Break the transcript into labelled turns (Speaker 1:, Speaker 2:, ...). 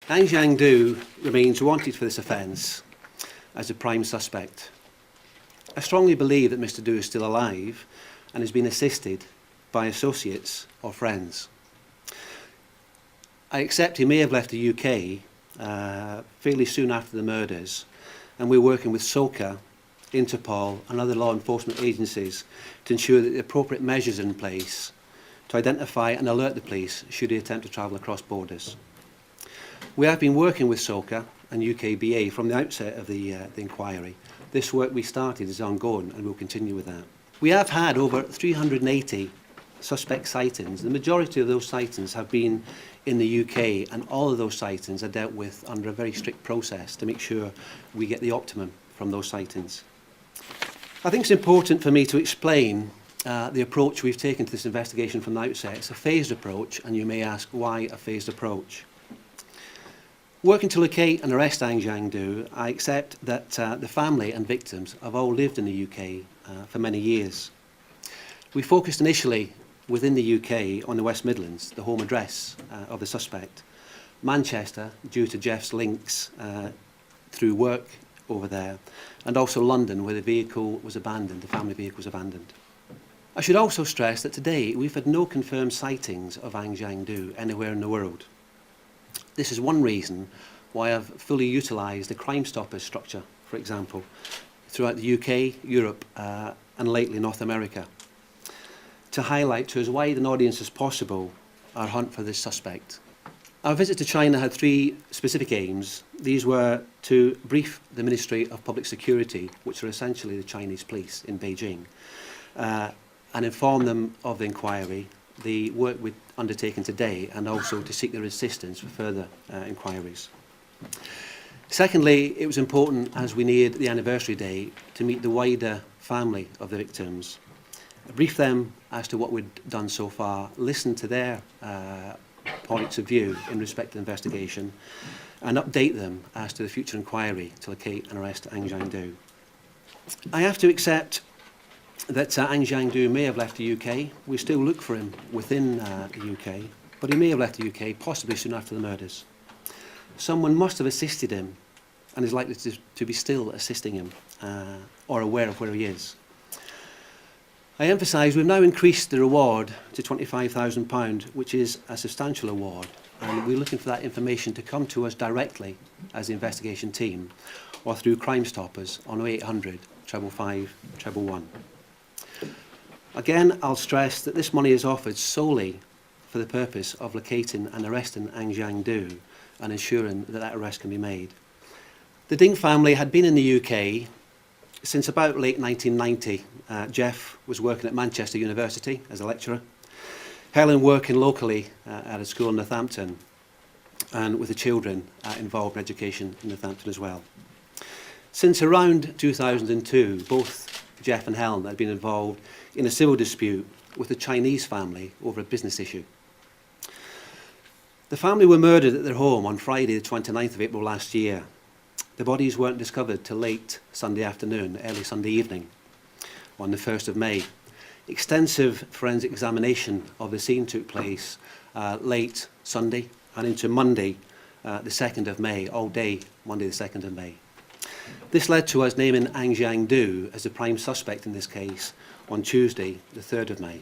Speaker 1: Anxiang remains wanted for this offence as a prime suspect. I strongly believe that Mr Du is still alive and has been assisted by associates or friends. I accept he may have left the UK fairly soon after the murders, and we're working with SOCA, Interpol and other law enforcement agencies to ensure that the appropriate measures are in place to identify and alert the police should he attempt to travel across borders. We have been working with SOCA and UKBA from the outset of the inquiry. This work we started is ongoing and we'll continue with that. We have had over 380 suspect sightings. The majority of those sightings have been in the UK, and all of those sightings are dealt with under a very strict process to make sure we get the optimum from those sightings. I think it's important for me to explain the approach we've taken to this investigation from the outset. It's a phased approach, and you may ask why a phased approach. Working to locate and arrest Anxiang, I accept that the family and victims have all lived in the UK for many years. We focused initially within the UK on the West Midlands, the home address of the suspect. Manchester, due to Jeff's links through work over there, and also London, where the vehicle was abandoned, the family vehicle was abandoned. I should also stress that today we've had no confirmed sightings of Anxiang anywhere in the world. This is one reason why I've fully utilised the Crime Stoppers structure, for example, throughout the UK, Europe and lately North America, to highlight to as wide an audience as possible our hunt for this suspect. Our visit to China had three specific aims. These were to brief the Ministry of Public Security, which are essentially the Chinese police in Beijing, and inform them of the inquiry, the work we've undertaken today, and also to seek their assistance for further inquiries. Secondly, it was important, as we neared the anniversary day, to meet the wider family of the victims, brief them as to what we'd done so far, listen to their points of view in respect to the investigation, and update them as to the future inquiry to locate and arrest Anxiang. I have to accept that Anxiang may have left the UK. We still look for him within the UK, but he may have left the UK, possibly soon after the murders. Someone must have assisted him and is likely to be still assisting him or aware of where he is. I emphasise we've now increased the reward to £25,000, which is a substantial award, and we're looking for that information to come to us directly as the investigation team or through Crime Stoppers on 0800 555 111. Again, I'll stress that this money is offered solely for the purpose of locating and arresting Anxiang and ensuring that that arrest can be made. The Ding family had been in the UK since about late 1990. Jeff was working at Manchester University as a lecturer, Helen working locally at a school in Northampton, and with the children involved in education in Northampton as well. Since around 2002, both Jeff and Helen had been involved in a civil dispute with a Chinese family over a business issue. The family were murdered at their home on Friday, the 29th of April last year. The bodies weren't discovered till late Sunday afternoon, early Sunday evening, on the 1st of May. Extensive forensic examination of the scene took place late Sunday and into Monday, the 2nd of May, all day Monday the 2nd of May. This led to us naming Anxiang as the prime suspect in this case on Tuesday, the 3rd of May.